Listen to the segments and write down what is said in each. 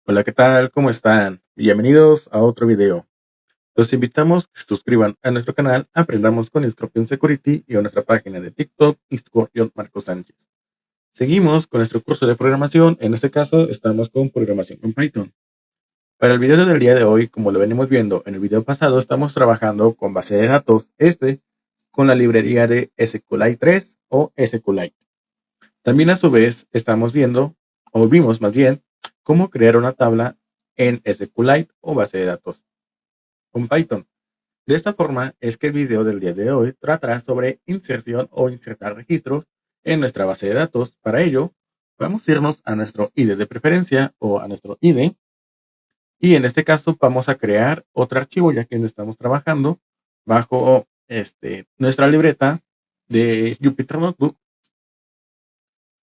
Hola, ¿qué tal? ¿Cómo están? Bienvenidos a otro video. Los invitamos a que se suscriban a nuestro canal Aprendamos con Scorpion Security y a nuestra página de TikTok Scorpion Marco Sánchez. Seguimos con nuestro curso de programación. En este caso, estamos con programación con Python. Para el video del día de hoy, como lo venimos viendo en el video pasado, estamos trabajando con base de datos, con la librería de SQLite 3 o SQLite. También a su vez estamos viendo, o vimos más bien, cómo crear una tabla en SQLite o base de datos con Python. De esta forma es que el video del día de hoy tratará sobre inserción o insertar registros en nuestra base de datos. Para ello, vamos a irnos a nuestro ID de preferencia o a nuestro ID. Y en este caso vamos a crear otro archivo ya que no estamos trabajando bajo nuestra libreta de Jupyter Notebook,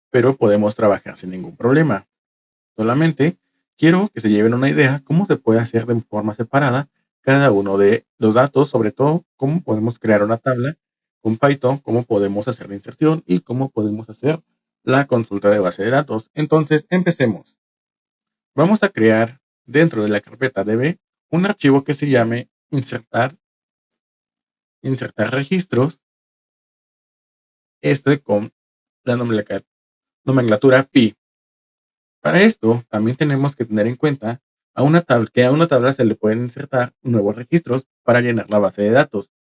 pero podemos trabajar sin ningún problema. Solamente quiero que se lleven una idea cómo se puede hacer de forma separada cada uno de los datos, sobre todo cómo podemos crear una tabla con Python, cómo podemos hacer la inserción y cómo podemos hacer la consulta de base de datos. Entonces, empecemos. Vamos a crear dentro de la carpeta DB un archivo que se llame insertar registros, con la nomenclatura pi. Para esto, también tenemos que tener en cuenta que a una tabla se le pueden insertar nuevos registros para llenar la base de datos.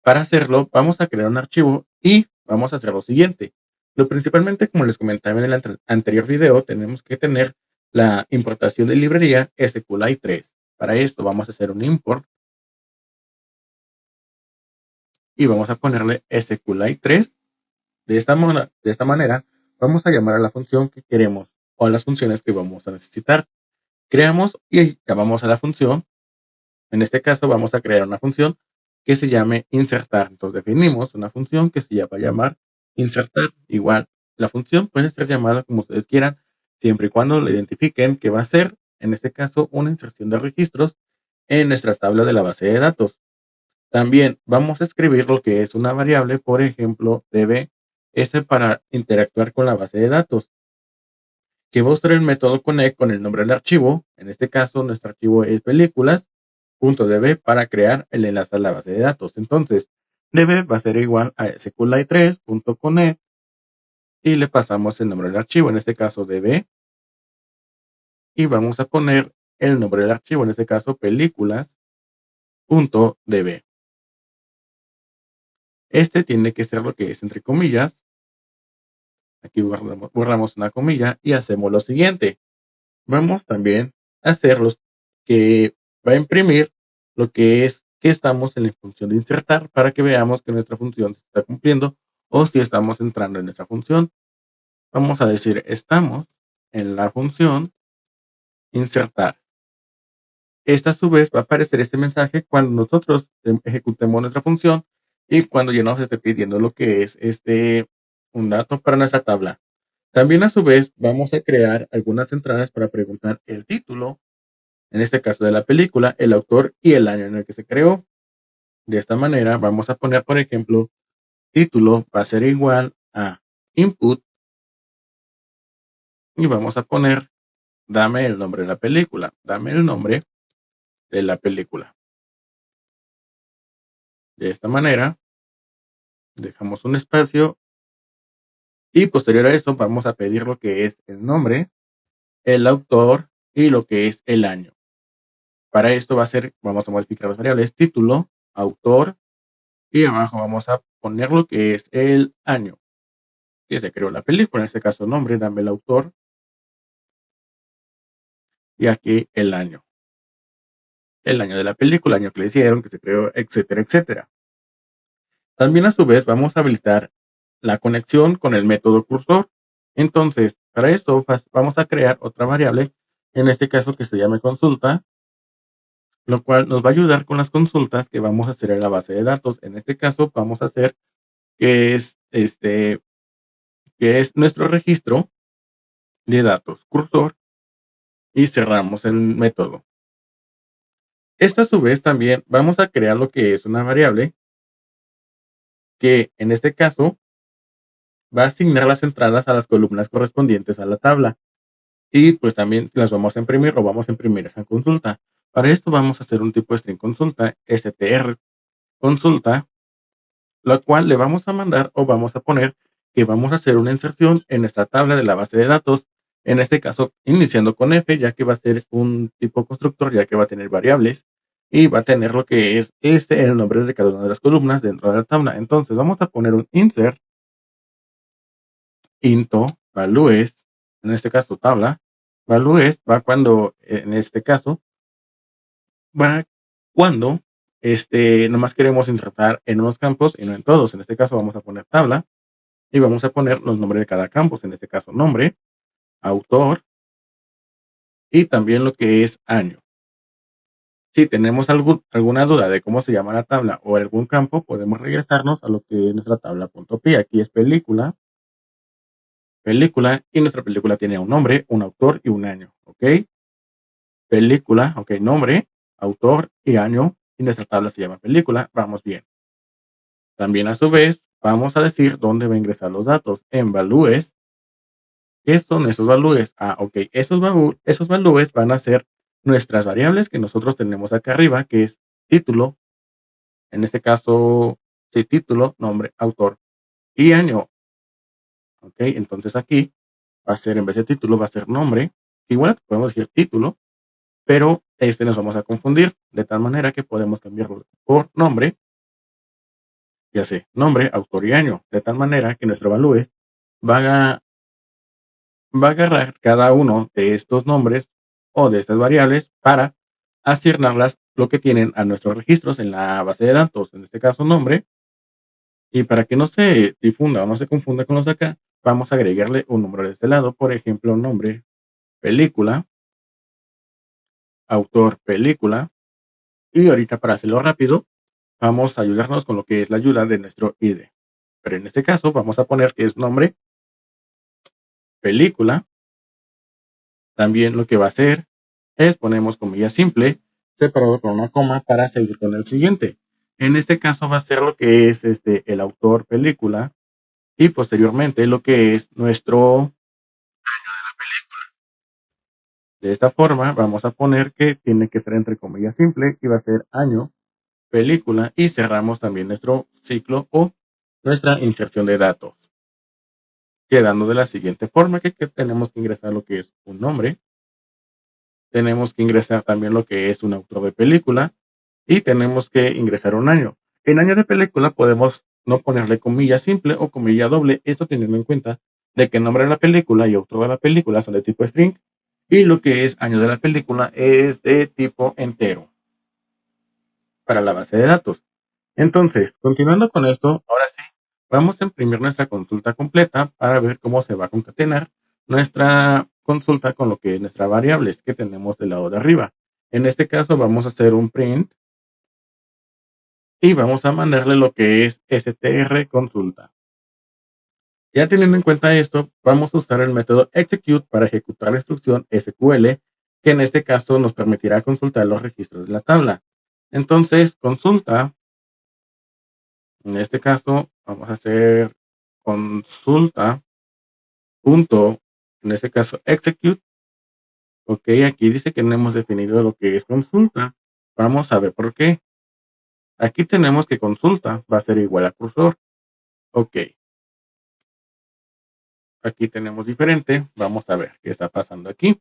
Para hacerlo, vamos a crear un archivo y vamos a hacer lo siguiente. Lo principalmente, como les comentaba en el anterior video, tenemos que tener la importación de librería SQLite 3. Para esto vamos a hacer un import y vamos a ponerle SQLite 3. De esta manera, vamos a llamar a la función que queremos o a las funciones que vamos a necesitar. Creamos y llamamos a la función. En este caso vamos a crear una función que se llame insertar. Entonces definimos una función que se va a llamar insertar. Igual, la función puede ser llamada como ustedes quieran, siempre y cuando le identifiquen que va a ser, en este caso, una inserción de registros en nuestra tabla de la base de datos. También vamos a escribir lo que es una variable, por ejemplo, db, para interactuar con la base de datos, que va a usar el método connect con el nombre del archivo. En este caso, nuestro archivo es películas.db para crear el enlace a la base de datos. Entonces, db va a ser igual a sqlite3.connect y le pasamos el nombre del archivo, en este caso db, y vamos a poner el nombre del archivo, en este caso películas.db. Este tiene que ser lo que es entre comillas. Aquí borramos una comilla y hacemos lo siguiente. Vamos también a hacer los que va a imprimir lo que es que estamos en la función de insertar para que veamos que nuestra función se está cumpliendo o si estamos entrando en nuestra función. Vamos a decir estamos en la función insertar. Esta a su vez va a aparecer este mensaje cuando nosotros ejecutemos nuestra función y cuando ya nos esté pidiendo lo que es un dato para nuestra tabla. También a su vez vamos a crear algunas entradas para preguntar el título, en este caso de la película, el autor y el año en el que se creó. De esta manera vamos a poner, por ejemplo, título va a ser igual a input y vamos a poner dame el nombre de la película, dame el nombre de la película. De esta manera dejamos un espacio y posterior a esto vamos a pedir lo que es el nombre, el autor y lo que es el año. Para esto vamos a modificar las variables título, autor y abajo vamos a poner lo que es el año que se creó la película, en este caso nombre, dame el autor y aquí el año de la película, el año que le hicieron, que se creó, etcétera, etcétera. También a su vez vamos a habilitar la conexión con el método cursor. Entonces, para esto vamos a crear otra variable, en este caso que se llame consulta, lo cual nos va a ayudar con las consultas que vamos a hacer en la base de datos. En este caso vamos a hacer que es que es nuestro registro de datos cursor y cerramos el método. Esta a su vez también vamos a crear lo que es una variable que en este caso va a asignar las entradas a las columnas correspondientes a la tabla. y pues también las vamos a imprimir o vamos a imprimir esa consulta. Para esto vamos a hacer un tipo de string consulta, str consulta, la cual le vamos a mandar o vamos a poner que vamos a hacer una inserción en nuestra tabla de la base de datos, en este caso iniciando con f, ya que va a ser un tipo constructor, ya que va a tener variables y va a tener lo que es el nombre de cada una de las columnas dentro de la tabla. Entonces vamos a poner un insert into values, en este caso tabla, values va cuando, en este caso, va cuando nomás queremos insertar en unos campos y no en todos. En este caso vamos a poner tabla y vamos a poner los nombres de cada campus, en este caso nombre, autor y también lo que es año. Si tenemos alguna duda de cómo se llama la tabla o algún campo, podemos regresarnos a lo que es nuestra tabla.py. Aquí es película, y nuestra película tiene un nombre, un autor y un año, ¿ok? Película, ok, nombre, autor y año, y nuestra tabla se llama película, vamos bien. También a su vez, vamos a decir dónde va a ingresar los datos. En valúes, ¿qué son esos valúes? Ok, esos valúes van a ser nuestras variables que nosotros tenemos acá arriba, que es título, en este caso, sí, título, nombre, autor y año. Ok, entonces aquí va a ser, en vez de título, va a ser nombre. Igual podemos decir título, pero nos vamos a confundir de tal manera que podemos cambiarlo por nombre, ya sea nombre, autor y año, de tal manera que nuestro value va a, va a agarrar cada uno de estos nombres o de estas variables para asignarlas lo que tienen a nuestros registros en la base de datos, en este caso nombre, y para que no se difunda o no se confunda con los de acá, vamos a agregarle un número de este lado, por ejemplo, nombre, película, autor, película, y ahorita para hacerlo rápido, vamos a ayudarnos con lo que es la ayuda de nuestro ID. Pero en este caso vamos a poner que es nombre, película. También lo que va a hacer es ponemos comilla simple separado con una coma para seguir con el siguiente. En este caso va a ser lo que es el autor película y posteriormente lo que es nuestro. De esta forma vamos a poner que tiene que ser entre comillas simple y va a ser año, película y cerramos también nuestro ciclo o nuestra inserción de datos. Quedando de la siguiente forma que tenemos que ingresar lo que es un nombre, tenemos que ingresar también lo que es un autor de película y tenemos que ingresar un año. En año de película podemos no ponerle comilla simple o comilla doble, esto teniendo en cuenta de que el nombre de la película y autor de la película son de tipo string y lo que es año de la película es de tipo entero para la base de datos. Entonces, continuando con esto, ahora sí, vamos a imprimir nuestra consulta completa para ver cómo se va a concatenar nuestra consulta con lo que es nuestras variables que tenemos del lado de arriba. En este caso vamos a hacer un print y vamos a mandarle lo que es str consulta. Ya teniendo en cuenta esto, vamos a usar el método execute para ejecutar la instrucción SQL, que en este caso nos permitirá consultar los registros de la tabla. Entonces, consulta. En este caso, vamos a hacer consulta punto, en este caso execute. Ok, aquí dice que no hemos definido lo que es consulta. Vamos a ver por qué. Aquí tenemos que consulta va a ser igual a cursor. Ok, aquí tenemos diferente. Vamos a ver qué está pasando aquí.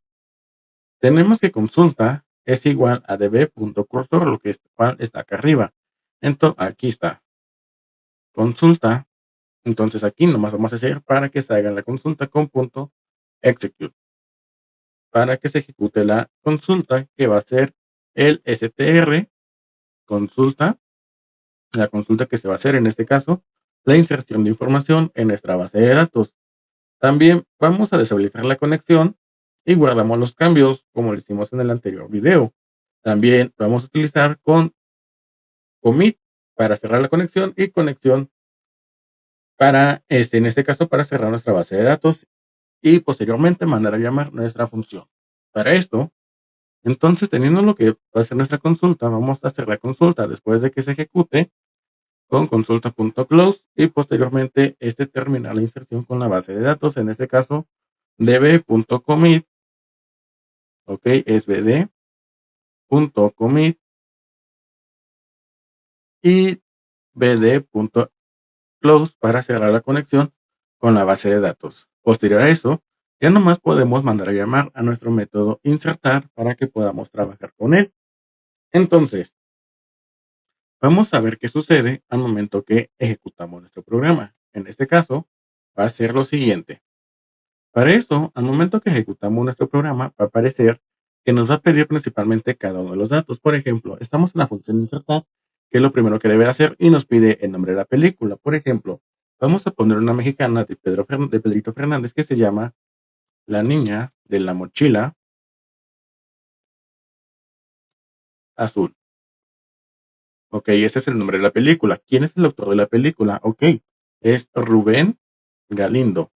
Tenemos que consulta es igual a db.cursor, lo que está acá arriba. Entonces, aquí está. Consulta. Entonces aquí nomás vamos a hacer para que se haga la consulta con punto execute, para que se ejecute la consulta que va a ser el str consulta, la consulta que se va a hacer en este caso, la inserción de información en nuestra base de datos. También vamos a deshabilitar la conexión y guardamos los cambios como lo hicimos en el anterior video. También vamos a utilizar con commit para cerrar la conexión y conexión para en este caso para cerrar nuestra base de datos y posteriormente mandar a llamar nuestra función. Para esto, entonces, teniendo lo que va a ser nuestra consulta, vamos a hacer la consulta después de que se ejecute con consulta.close y posteriormente termina la inserción con la base de datos, en este caso db.commit ok, es bd.commit y bd.close para cerrar la conexión con la base de datos. Posterior a eso, ya nomás podemos mandar a llamar a nuestro método insertar para que podamos trabajar con él. Entonces, vamos a ver qué sucede al momento que ejecutamos nuestro programa. En este caso, va a ser lo siguiente. Para eso, al momento que ejecutamos nuestro programa, va a aparecer que nos va a pedir principalmente cada uno de los datos. Por ejemplo, estamos en la función insertar, que es lo primero que debe hacer, y nos pide el nombre de la película. Por ejemplo, vamos a poner una mexicana de Pedrito Fernández que se llama La niña de la mochila azul. Ok, ese es el nombre de la película. ¿Quién es el autor de la película? Ok, es Rubén Galindo.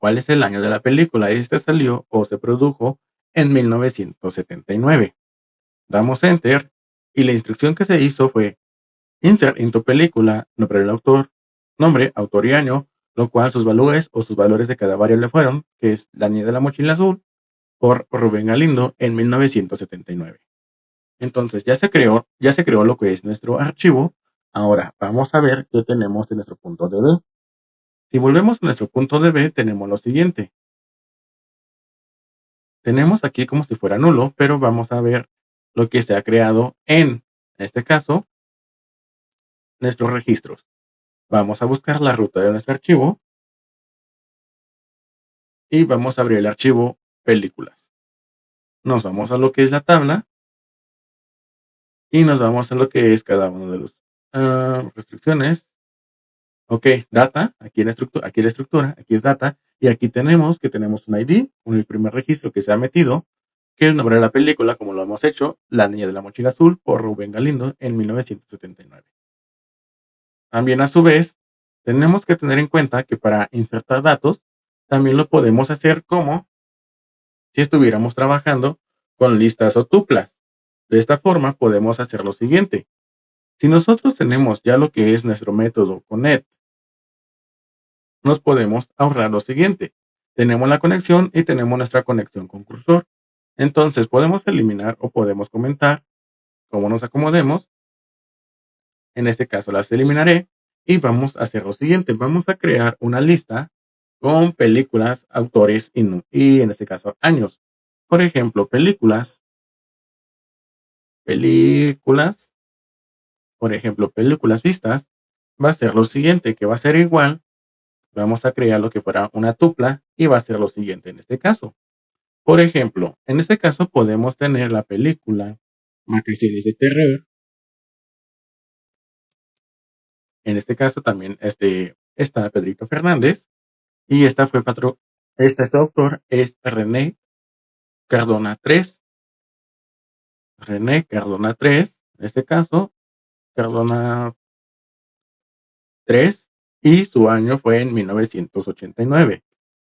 ¿Cuál es el año de la película? Este salió o se produjo en 1979. Damos Enter y la instrucción que se hizo fue Insert en tu película, nombre del autor, nombre, autor y año, lo cual sus valores de cada variable fueron, que es La niña de la mochila azul, por Rubén Galindo en 1979. Entonces ya se creó lo que es nuestro archivo. Ahora vamos a ver qué tenemos en nuestro punto DB. Si volvemos a nuestro punto DB, tenemos lo siguiente. Tenemos aquí como si fuera nulo, pero vamos a ver lo que se ha creado en este caso, nuestros registros. Vamos a buscar la ruta de nuestro archivo y vamos a abrir el archivo películas. Nos vamos a lo que es la tabla y nos vamos a lo que es cada uno de los restricciones. Ok, data, aquí la estructura, aquí es data, y aquí tenemos que tenemos un ID, con el primer registro que se ha metido, que es el nombre de la película, como lo hemos hecho, La niña de la mochila azul, por Rubén Galindo, en 1979. También, a su vez, tenemos que tener en cuenta que para insertar datos, también lo podemos hacer como si estuviéramos trabajando con listas o tuplas. De esta forma, podemos hacer lo siguiente. Si nosotros tenemos ya lo que es nuestro método connect, nos podemos ahorrar lo siguiente. Tenemos la conexión y tenemos nuestra conexión con cursor. Entonces podemos eliminar o podemos comentar cómo nos acomodemos. En este caso las eliminaré y vamos a hacer lo siguiente. Vamos a crear una lista con películas, autores y en este caso años. Por ejemplo, por ejemplo, películas vistas. Va a ser lo siguiente, que va a ser igual. Vamos a crear lo que fuera una tupla y va a ser lo siguiente en este caso. Por ejemplo, en este caso podemos tener la película Vacaciones de Terror. En este caso también está Pedrito Fernández y este autor es Cardona 3. René Cardona 3, en este caso, Cardona 3, y su año fue en 1989.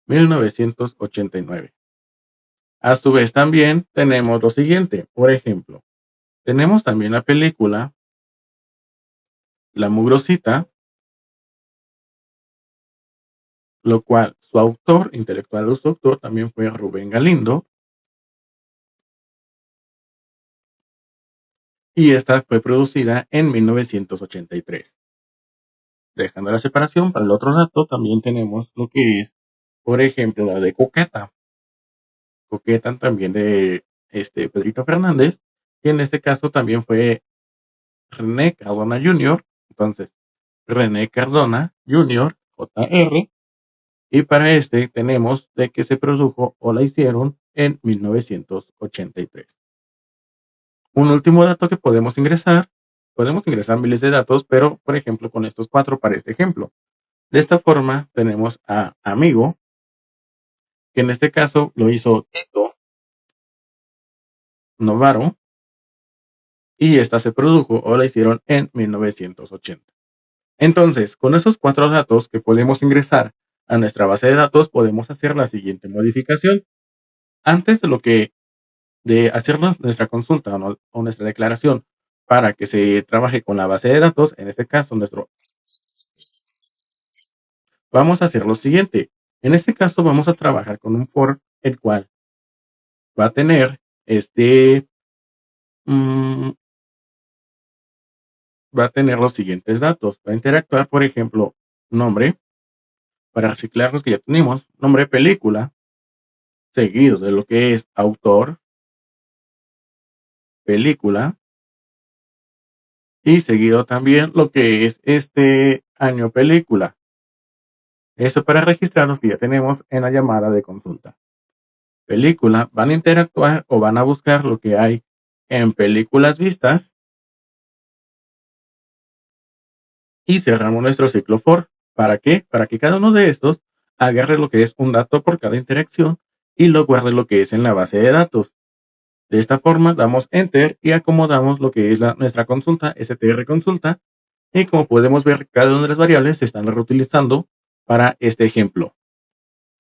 1989. A su vez también tenemos lo siguiente, por ejemplo, tenemos también la película La Mugrosita, lo cual su autor intelectual o su autor también fue Rubén Galindo, y esta fue producida en 1983. Dejando la separación, para el otro dato también tenemos lo que es, por ejemplo, la de Coqueta. Coqueta también de Pedrito Fernández, y en este caso también fue René Cardona Jr. Entonces, René Cardona Jr., JR, y para tenemos de que se produjo o la hicieron en 1983. Un último dato que podemos ingresar miles de datos, pero por ejemplo con estos 4 para este ejemplo. De esta forma tenemos a Amigo, que en este caso lo hizo Tito Novaro, y esta se produjo o la hicieron en 1980. Entonces, con esos 4 datos que podemos ingresar a nuestra base de datos, podemos hacer la siguiente modificación. Antes de hacernos nuestra consulta o nuestra declaración para que se trabaje con la base de datos, en este caso vamos a hacer lo siguiente. En este caso vamos a trabajar con un for el cual va a tener mm, va a tener los siguientes datos. Va a interactuar, por ejemplo, nombre, para reciclar los que ya tenemos, nombre película, seguido de lo que es autor, película, y seguido también lo que es año película. Eso para registrar los que ya tenemos en la llamada de consulta. Película, van a interactuar o van a buscar lo que hay en películas vistas y cerramos nuestro ciclo for. ¿Para qué? Para que cada uno de estos agarre lo que es un dato por cada interacción y lo guarde lo que es en la base de datos. De esta forma damos enter y acomodamos lo que es nuestra consulta, str consulta, y como podemos ver, cada una de las variables se están reutilizando para este ejemplo.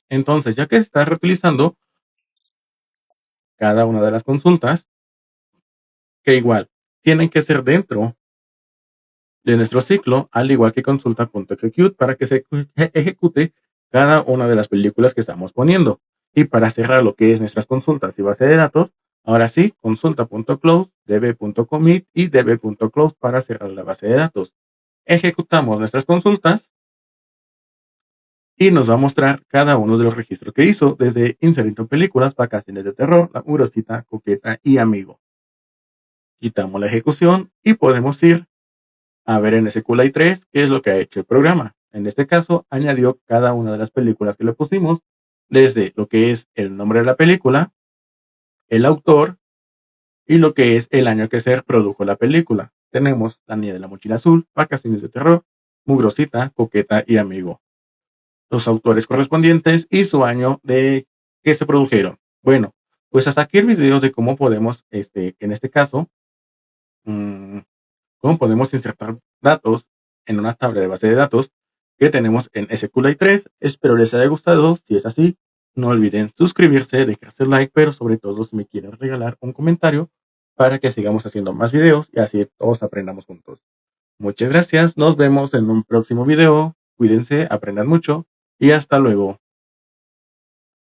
Entonces, ya que se está reutilizando cada una de las consultas, que igual tienen que ser dentro de nuestro ciclo, al igual que consulta.execute, para que se ejecute cada una de las películas que estamos poniendo. Y para cerrar lo que es nuestras consultas y base de datos, ahora sí, consulta.close, db.commit y db.close para cerrar la base de datos. Ejecutamos nuestras consultas y nos va a mostrar cada uno de los registros que hizo, desde Inserito Películas, Vacaciones de Terror, La Murosita, Coqueta y Amigo. Quitamos la ejecución y podemos ir a ver en SQLite 3 qué es lo que ha hecho el programa. En este caso, añadió cada una de las películas que le pusimos, desde lo que es el nombre de la película, el autor y lo que es el año que se produjo la película. Tenemos La Niña de la Mochila Azul, Vacaciones de Terror, Mugrosita, Coqueta y Amigo. Los autores correspondientes y su año de que se produjeron. Bueno, pues hasta aquí el video de cómo podemos, en este caso, cómo podemos insertar datos en una tabla de base de datos que tenemos en SQLite 3. Espero les haya gustado. Si es así, no olviden suscribirse, dejarse like, pero sobre todo si me quieren regalar un comentario para que sigamos haciendo más videos y así todos aprendamos juntos. Muchas gracias. Nos vemos en un próximo video. Cuídense, aprendan mucho y hasta luego.